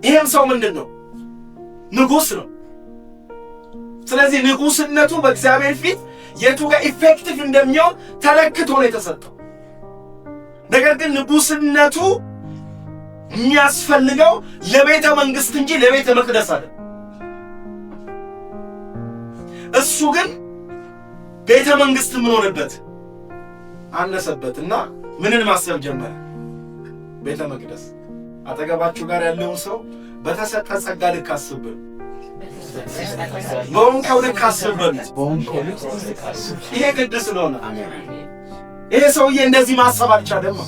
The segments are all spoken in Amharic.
ይሄም ሰው ምንድነው? ንጉስ ነው። ስለዚህ ንጉስነቱ በእግዚአብሔር ፊት የቱ ጋር ኢፌክቲቭ እንደሚሆን ተለክቶ ነው የተሰጠው። ነገር ግን ንጉስነቱ የሚያስፈልገው ለቤተ መንግስት እንጂ ለቤተ መቅደስ አይደለም። እሱ ግን ቤተ መንግስት ምን ሆነበት? አነሰበትና ምንን ማሰብ ጀመረ? ቤተ መቅደስ። አጠገባችሁ ጋር ያለውን ሰው በተሰጠ ጸጋ ልክ አስብበት፣ በወንከው ልክ አስብበት። ይሄ ግድ ስለሆነ ይሄ ሰውዬ እንደዚህ ማሰብ አልቻለማ፣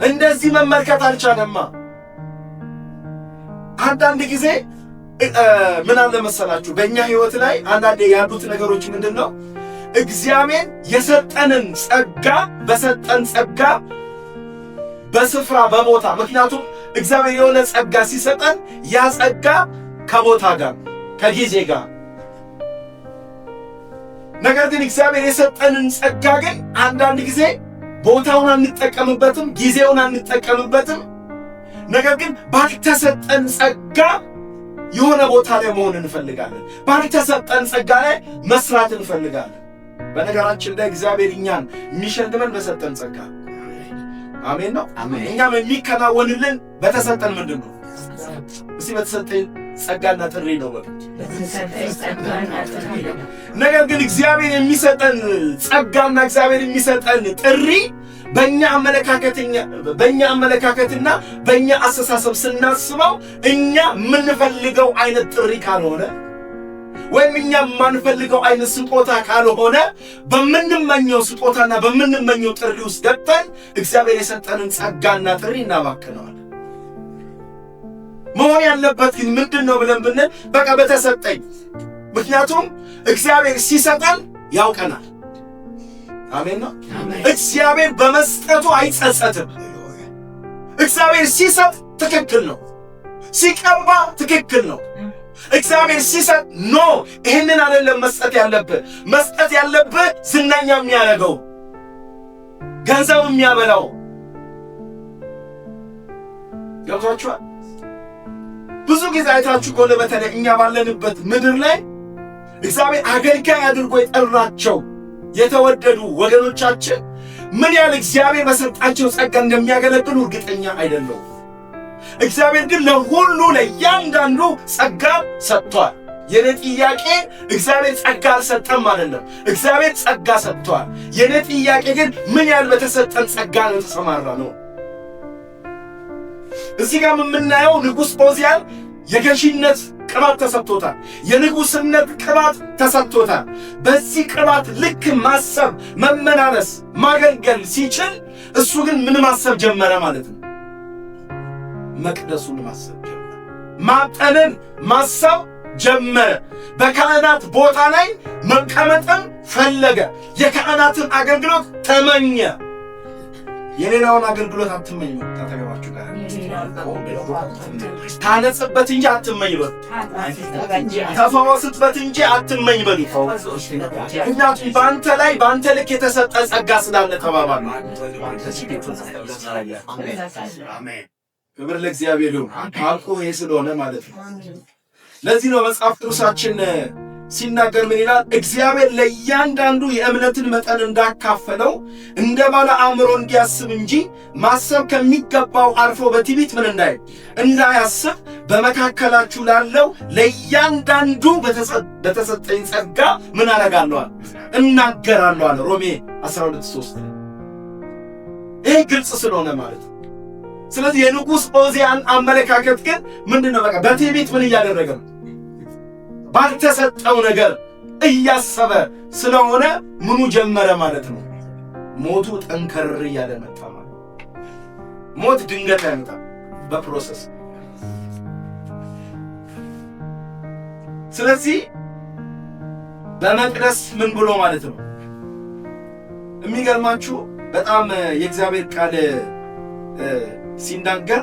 እንደዚህ መመልከት አልቻለማ። አንዳንድ ጊዜ ምን አለ መሰላችሁ በእኛ ህይወት ላይ አንዳንዴ ያሉት ነገሮች ምንድነው? እግዚአብሔር የሰጠንን ጸጋ በሰጠን ጸጋ በስፍራ በቦታ፣ ምክንያቱም እግዚአብሔር የሆነ ጸጋ ሲሰጠን ያ ጸጋ ከቦታ ጋር ከጊዜ ጋር፣ ነገር ግን እግዚአብሔር የሰጠንን ጸጋ ግን አንዳንድ ጊዜ ቦታውን አንጠቀምበትም፣ ጊዜውን አንጠቀምበትም። ነገር ግን ባልተሰጠን ጸጋ የሆነ ቦታ ላይ መሆን እንፈልጋለን። ባልተሰጠን ጸጋ ላይ መስራት እንፈልጋለን። በነገራችን ላይ እግዚአብሔር እኛን የሚሸልመን በሰጠን ጸጋ። አሜን ነው። እኛም የሚከናወንልን በተሰጠን ምንድነው? እስቲ በተሰጠን ጸጋና ጥሪ ነው በቃ። ነገር ግን እግዚአብሔር የሚሰጠን ጸጋና እግዚአብሔር የሚሰጠን ጥሪ በእኛ አመለካከትና በእኛ አስተሳሰብ ስናስበው እኛ የምንፈልገው አይነት ጥሪ ካልሆነ ወይም እኛ የማንፈልገው አይነት ስጦታ ካልሆነ በምንመኘው ስጦታና በምንመኘው ጥሪ ውስጥ ገብተን እግዚአብሔር የሰጠንን ጸጋና ጥሪ እናባክነዋለን። መሆን ያለበት ግን ምንድነው ብለን ብንል በቃ በተሰጠኝ። ምክንያቱም እግዚአብሔር ሲሰጠን ያውቀናል። አሜን ነው። እግዚአብሔር በመስጠቱ አይጸጸትም። እግዚአብሔር ሲሰጥ ትክክል ነው፣ ሲቀባ ትክክል ነው። እግዚአብሔር ሲሰጥ ኖ ይሄንን አይደለም መስጠት ያለብህ ዝናኛ የሚያደርገው ገንዘብ የሚያበላው ገብቷችኋል? ብዙ ጊዜ አይታችሁ ከሆነ በተለይ እኛ ባለንበት ምድር ላይ እግዚአብሔር አገልጋይ አድርጎ የጠራቸው የተወደዱ ወገኖቻችን ምን ያህል እግዚአብሔር በሰጣቸው ጸጋ እንደሚያገለግሉ እርግጠኛ አይደለሁም። እግዚአብሔር ግን ለሁሉ ለእያንዳንዱ ጸጋ ሰጥቷል። የኔ ጥያቄ እግዚአብሔር ጸጋ አልሰጠም አይደለም፣ እግዚአብሔር ጸጋ ሰጥቷል። የኔ ጥያቄ ግን ምን ያህል በተሰጠን ጸጋ ነው የተሰማራ ነው። እዚህ ጋር የምናየው ንጉሥ ዖዝያን የገዢነት ቅባት ተሰጥቶታል። የንጉሥነት ቅባት ተሰጥቶታል። በዚህ ቅባት ልክ ማሰብ፣ መመናነስ፣ ማገልገል ሲችል እሱ ግን ምን ማሰብ ጀመረ ማለት ነው? መቅደሱን ማሰብ ጀመረ። ማጠንን ማሰብ ጀመረ። በካህናት ቦታ ላይ መቀመጥን ፈለገ። የካህናትን አገልግሎት ተመኘ። የሌላውን አገልግሎት አትመኙ። ከተገባችሁ ጋር ታነጽበት እንጂ አትመኝ በሉ። ተፈወስበት እንጂ አትመኝ በሉ። ምክንያቱም በአንተ ልክ የተሰጠ ጸጋ ስላለ ተባባሉ። ክብር ለእግዚአብሔር ይሁን። አልቆ ይሄ ስለሆነ ማለት ነው። ለዚህ ነው መጽሐፍ ቅዱሳችን ሲናገር ምን ይላል? እግዚአብሔር ለእያንዳንዱ የእምነትን መጠን እንዳካፈለው እንደ ባለ አእምሮ እንዲያስብ እንጂ ማሰብ ከሚገባው አልፎ በትዕቢት ምን እንዳያስብ በመካከላችሁ ላለው ለእያንዳንዱ በተሰጠኝ ጸጋ ምን አደርጋለሁ? እናገራለሁ አለ ሮሜ 12:3። ይሄ ግልጽ ስለሆነ ማለት ነው። ስለዚህ የንጉሥ ዖዝያን አመለካከት ግን ምንድነው? በቃ በትዕቢት ምን እያደረገ ነው? ባልተሰጠው ነገር እያሰበ ስለሆነ ምኑ ጀመረ ማለት ነው? ሞቱ ጠንከር እያለ መጣ ማለት። ሞት ድንገት አይመጣም፣ በፕሮሰስ። ስለዚህ በመቅደስ ምን ብሎ ማለት ነው? የሚገርማችሁ በጣም የእግዚአብሔር ቃል ሲናገር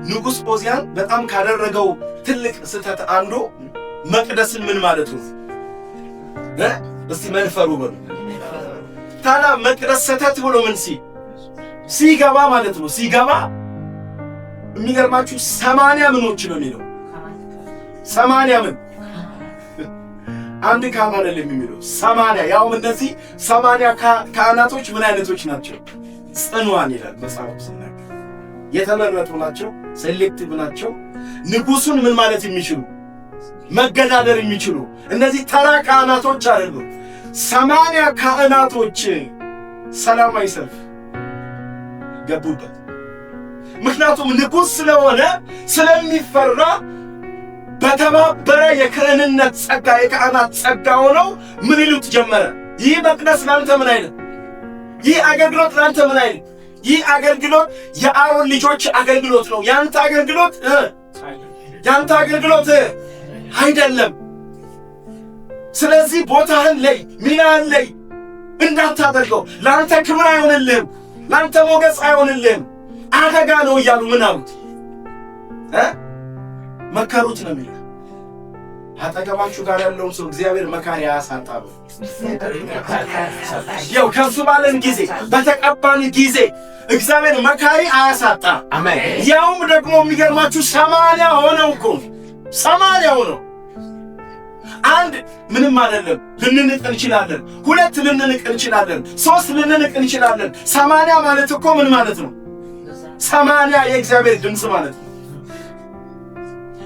ንጉሥ ዖዝያን በጣም ካደረገው ትልቅ ስህተት አንዱ መቅደስን ምን ማለት ነው? እስቲ መንፈሩ በሉ። ታዲያ መቅደስ ሰተት ብሎ ምን ሲገባ ማለት ነው? ሲገባ የሚገርማችሁ 80 ምኖች ነው የሚለው 80 ምን አንድ ካህን አይደለም የሚለው 80 ያውም እነዚህ 80 ካህናቶች ምን አይነቶች ናቸው? ጽኑዓን ይላል መጽሐፍ ሲናገር የተመረጡ ናቸው፣ ሴሌክቲቭ ናቸው። ንጉሱን ምን ማለት የሚችሉ መገዳደር የሚችሉ እነዚህ ተራ ካህናቶች አይደሉም። 80 ካህናቶች ሰላማዊ ሰልፍ ገቡበት። ምክንያቱም ንጉስ ስለሆነ ስለሚፈራ በተባበረ የክህንነት ጸጋ የካህናት ጸጋ ሆነው ምን ይሉት ጀመረ? ይህ መቅደስ ላንተ ምን አይነት፣ ይህ አገልግሎት ላንተ ምን አይነት፣ ይህ አገልግሎት የአሮን ልጆች አገልግሎት ነው። ያንተ አገልግሎት አይደለም። ስለዚህ ቦታህን ላይ ሚናህን ላይ እንዳታደርገው፣ ላንተ ክብር አይሆንልህም፣ ላንተ ሞገስ አይሆንልህም፣ አደጋ ነው እያሉ ምን አሉት? መከሩት ነው የሚለው። አጠገባችሁ ጋር ያለውን ሰው እግዚአብሔር መካሪ አያሳጣም። ያው ከፍ ባለን ጊዜ በተቀባን ጊዜ እግዚአብሔር መካሪ አያሳጣም። አሜን። ያውም ደግሞ የሚገርማችሁ 80 ሆነው እኮ 80 ሆነው አንድ ምንም አይደለም። ልንንቅ እንችላለን፣ 2 ልንንቅ እንችላለን፣ 3 ልንንቅ እንችላለን። 80 ማለት እኮ ምን ማለት ነው? 80 የእግዚአብሔር ድምፅ ማለት ነው።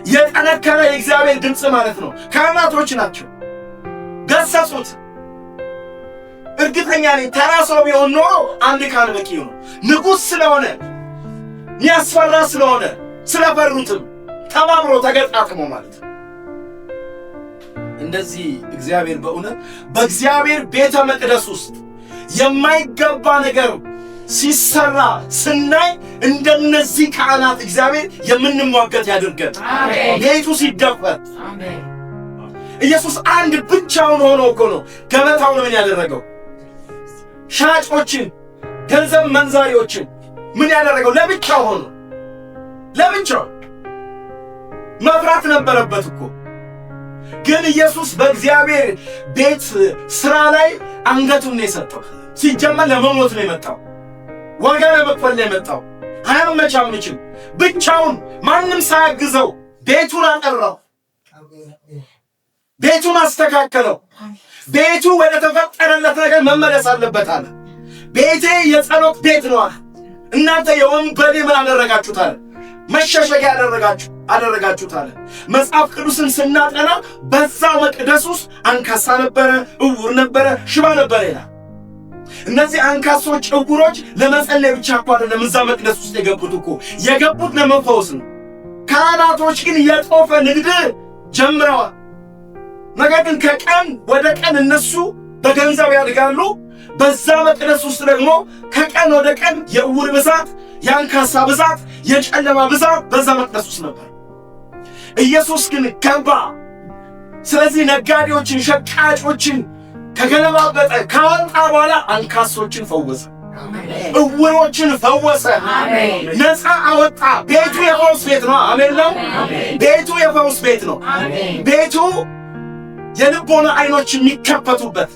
የጠነከረ የእግዚአብሔር ድምፅ ማለት ነው። ካህናቶች ናቸው፣ ገሰጹት። እርግጠኛ ነኝ ተራ ሰው ቢሆን ኖሮ አንድ ካህን በቂ ነው። ንጉሥ ስለሆነ የሚያስፈራ ስለሆነ ስለፈሩትም ተባብሮ ተገጣጥሞ ማለት ነው። እንደዚህ እግዚአብሔር በእውነት በእግዚአብሔር ቤተ መቅደስ ውስጥ የማይገባ ነገር ሲሰራ ስናይ እንደነዚህ ካህናት እግዚአብሔር የምንሟገት ያድርገን። ቤቱ ሲደፈር ኢየሱስ አንድ ብቻውን ሆኖ እኮ ነው ገበታውን ምን ያደረገው? ሻጮችን፣ ገንዘብ መንዛሪዎችን ምን ያደረገው? ለብቻው ሆኖ ለብቻው መፍራት ነበረበት እኮ። ግን ኢየሱስ በእግዚአብሔር ቤት ሥራ ላይ አንገቱን ነው የሰጠው። ሲጀመር ለመሞት ነው የመጣው፣ ዋጋ ለመክፈል ነው የመጣው። አያመቻምችም። ብቻውን ማንም ሳያግዘው ቤቱን አጠራው፣ ቤቱን አስተካከለው። ቤቱ ወደ ተፈጠረለት ነገር መመለስ አለበት አለ። ቤቴ የጸሎት ቤት ነው አለ። እናንተ የወንበዴ ምን አደረጋችሁት አለ? መሸሸጊያ አደረጋችሁት አለ። መጽሐፍ ቅዱስን ስናጠና በዛው መቅደስ ውስጥ አንካሳ ነበረ፣ ዕውር ነበረ፣ ሽባ ነበረ ይላል። እነዚህ አንካሶች ዕውሮች ለመጸለይ ብቻ እኮ አይደለም እዛ መቅደስ ውስጥ የገቡት እኮ የገቡት ለመፈወስ ነው። ካህናቶች ግን የጦፈ ንግድ ጀምረዋል። ነገር ግን ከቀን ወደ ቀን እነሱ በገንዘብ ያድጋሉ። በዛ መቅደስ ውስጥ ደግሞ ከቀን ወደ ቀን የዕውር ብዛት፣ የአንካሳ ብዛት፣ የጨለማ ብዛት በዛ መቅደስ ውስጥ ነበር። ኢየሱስ ግን ገባ። ስለዚህ ነጋዴዎችን፣ ሸቃጮችን ከገለባበጠ ካወጣ በኋላ አንካሶችን ፈወሰ፣ ዕውሮችን ፈወሰ፣ ነፃ አወጣ። ቤቱ የፈውስ ቤት ነው። አሜን ነው። ቤቱ የፈውስ ቤት ነው። ቤቱ የልቦና አይኖች የሚከፈቱበት፣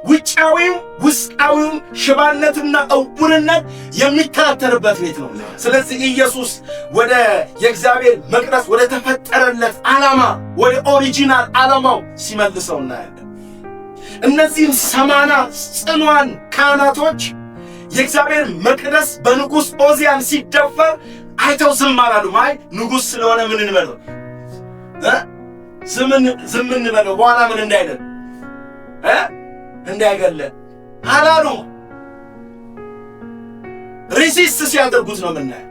ውጫዊም ውስጣዊም ሽባነትና ዕውርነት የሚከራከርበት ቤት ነው። ስለዚህ ኢየሱስ ወደ የእግዚአብሔር መቅደስ ወደ ተፈጠረለት ዓላማ ወደ ኦሪጂናል ዓላማው ሲመልሰው እናያለን። እነዚህም 80 ጽኑዓን ካህናቶች የእግዚአብሔር መቅደስ በንጉሥ ዖዝያን ሲደፈር አይተው ዝም አላሉም። አይ ንጉሥ ስለሆነ ምን እንበለው ዝም እንበለው በኋላ ምን እንዳይለን እንዳይገለን አላሉ። ሪሲስት ሲያደርጉት ነው የምናየው፣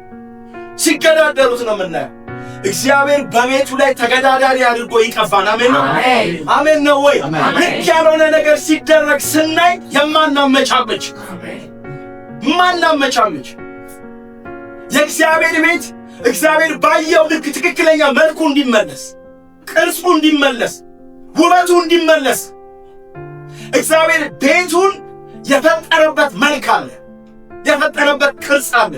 ሲገዳደሩት ነው የምናየው። እግዚአብሔር በቤቱ ላይ ተገዳዳሪ አድርጎ ይቀባል። አሜን ነው። አሜን ነው ወይ? ልክ ያልሆነ ነገር ሲደረግ ስናይ የማናመቻመች የእግዚአብሔር ቤት እግዚአብሔር ባየው ልክ ትክክለኛ መልኩ እንዲመለስ፣ ቅርጹ እንዲመለስ፣ ውበቱ እንዲመለስ እግዚአብሔር ቤቱን የፈጠረበት መልክ አለ፣ የፈጠረበት ቅርጽ አለ።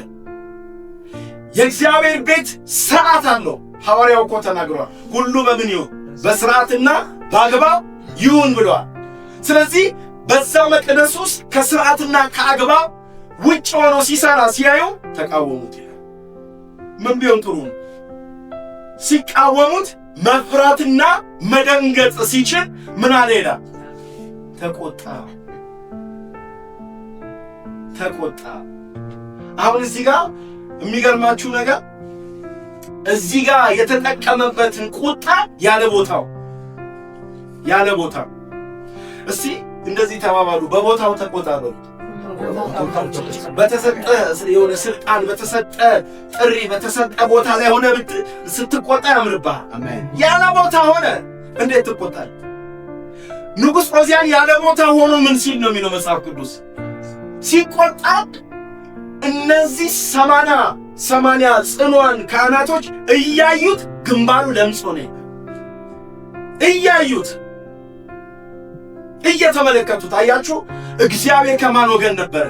የእግዚአብሔር ቤት ሥርዓት አለው። ሐዋርያው እኮ ተናግሯል። ሁሉ በምን ይሁን? በሥርዓትና በአግባብ ይሁን ብሏል። ስለዚህ በዛ መቅደስ ውስጥ ከሥርዓትና ከአግባብ ውጭ ሆኖ ሲሰራ ሲያዩ ተቃወሙት ይላል። ምን ቢሆን ጥሩ ነው? ሲቃወሙት መፍራትና መደንገጥ ሲችል ምን አለ ይላል? ተቆጣ። አሁን እዚህ ጋር የሚገርማችሁ ነገር እዚህ ጋር የተጠቀመበትን ቁጣ ያለ ቦታው እስቲ እንደዚህ ተባባሉ። በቦታው ተቆጣ በሉ። በተሰጠ የሆነ ስልጣን በተሰጠ ጥሪ በተሰጠ ቦታ ላይ ሆነ ስትቆጣ ያምርብሃል። ያለ ቦታ ሆነ እንዴት ትቆጣለህ? ንጉሥ ዖዝያን ያለ ቦታ ሆኖ ምን ሲል ነው የሚለው መጽሐፍ ቅዱስ? ሲቆጣ እነዚህ 80 ጽኑዓን ካህናቶች እያዩት ግንባሩ ለምጾ ነው። እያዩት እየተመለከቱት አያችሁ። እግዚአብሔር ከማን ወገን ነበረ?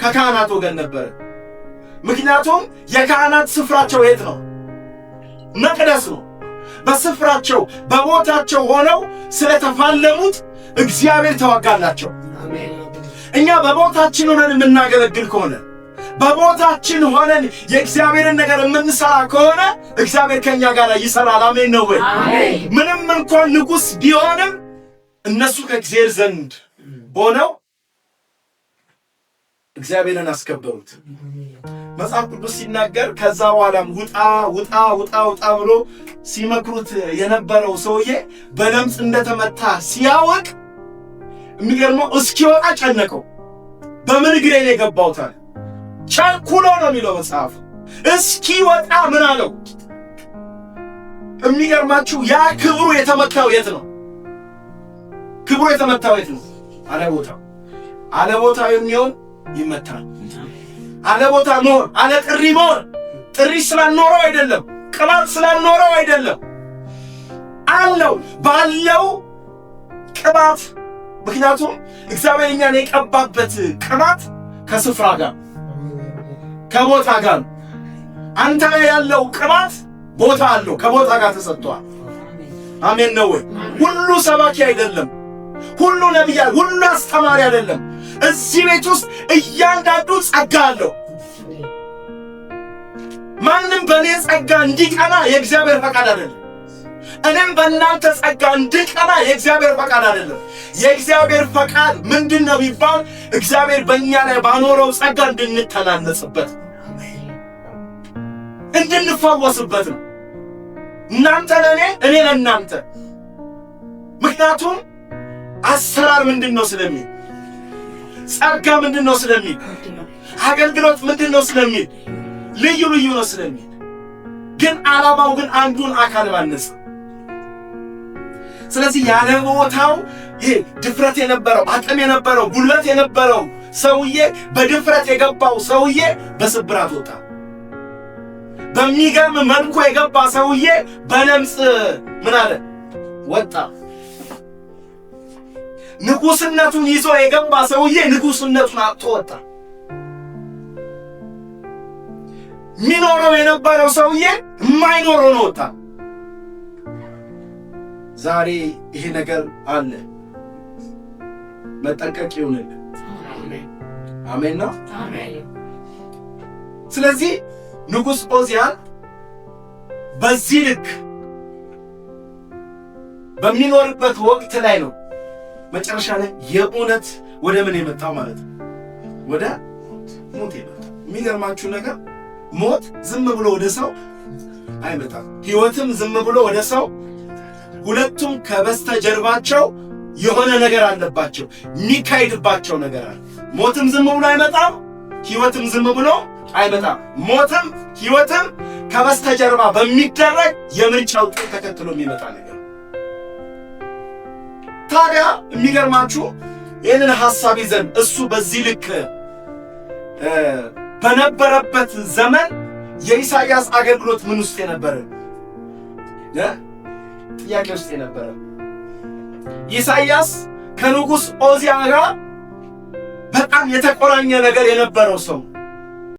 ከካህናት ወገን ነበረ። ምክንያቱም የካህናት ስፍራቸው የት ነው? መቅደስ ነው። በስፍራቸው በቦታቸው ሆነው ስለተፋለሙት እግዚአብሔር ተዋጋላቸው። እኛ በቦታችን ሆነን የምናገለግል ከሆነ በቦታችን ሆነን የእግዚአብሔርን ነገር የምንሰራ ከሆነ እግዚአብሔር ከኛ ጋር ይሰራል። አሜን ነው ወይ? ምንም እንኳን ንጉሥ ቢሆንም እነሱ ከእግዚአብሔር ዘንድ ሆነው እግዚአብሔርን አስከበሩት። መጽሐፍ ቅዱስ ሲናገር ከዛ በኋላም ውጣ ብሎ ሲመክሩት የነበረው ሰውዬ በለምጽ እንደተመታ ሲያወቅ የሚገርመው እስኪወጣ ጨነቀው። በምን እግሬ ነው የገባሁት አለ። ቸኩሎ ነው የሚለው መጽሐፍ። እስኪወጣ ምን አለው? የሚገርማችሁ ያ ክብሩ የተመታው የት ነው? ክብሩ የተመታው የት ነው? አለ ቦታው የሚሆን ይመታል። አለ ቦታ መሆን፣ አለ ጥሪ መሆን። ጥሪ ስላልኖረው አይደለም፣ ቅባት ስላልኖረው አይደለም። አለው ባለው ቅባት። ምክንያቱም እግዚአብሔር እኛን የቀባበት ቅባት ከስፍራ ጋር ከቦታ ጋር። አንተ ላይ ያለው ቅባት ቦታ አለው፣ ከቦታ ጋር ተሰጥቷል። አሜን ነው ወይ? ሁሉ ሰባኪ አይደለም፣ ሁሉ ነቢይ፣ ሁሉ አስተማሪ አይደለም። እዚህ ቤት ውስጥ እያንዳንዱ ጸጋ አለው። ማንም በእኔ ጸጋ እንዲቀና የእግዚአብሔር ፈቃድ አይደለም። እኔም በእናንተ ጸጋ እንዲቀና የእግዚአብሔር ፈቃድ አይደለም። የእግዚአብሔር ፈቃድ ምንድነው ቢባል እግዚአብሔር በእኛ ላይ ባኖረው ጸጋ እንድንተናነጽበት፣ እንድንፈወስበት ነው። እናንተ ለእኔ፣ እኔ ለእናንተ። ምክንያቱም አሰራር ምንድነው ስለሚል፣ ጸጋ ምንድነው ስለሚል፣ አገልግሎት ምንድነው ስለሚል፣ ልዩ ነው ስለሚል፣ ግን ዓላማው ግን አንዱን አካል ማነጽ። ስለዚህ ያለ ቦታው ይሄ ድፍረት የነበረው አቅም የነበረው ጉልበት የነበረው ሰውዬ በድፍረት የገባው ሰውዬ በስብራት ወጣ። በሚገርም መልኩ የገባ ሰውዬ በለምጽ ምን አለ? ወጣ። ንጉስነቱን ይዞ የገባ ሰውዬ ንጉስነቱን አጥቶ ወጣ። ሚኖረው የነበረው ሰውዬ የማይኖረው ነው ወጣ። ዛሬ ይሄ ነገር አለ። መጠንቀቅ ይሁንልን። አሜን ነው። ስለዚህ ንጉሥ ዖዝያን በዚህ ልክ በሚኖርበት ወቅት ላይ ነው መጨረሻ ላይ የእውነት ወደ ምን የመጣው ማለት ነው? ወደ ሞት የመጣው። የሚገርማችሁ ነገር ሞት ዝም ብሎ ወደ ሰው አይመጣም። ሕይወትም ዝም ብሎ ወደ ሰው፣ ሁለቱም ከበስተጀርባቸው የሆነ ነገር አለባቸው፣ የሚካሄድባቸው ነገር አለ። ሞትም ዝም ብሎ አይመጣም፣ ሕይወትም ዝም ብሎ አይመጣም። ሞትም ሕይወትም ከበስተጀርባ በሚደረግ የምርጫ ውጤት ተከትሎ የሚመጣ ነገር። ታዲያ የሚገርማችሁ ይህንን ሐሳብ ይዘን እሱ በዚህ ልክ በነበረበት ዘመን የኢሳይያስ አገልግሎት ምን ውስጥ የነበረ ጥያቄ ውስጥ የነበረ። ኢሳይያስ ከንጉሥ ዖዝያን ጋር በጣም የተቆራኘ ነገር የነበረው ሰው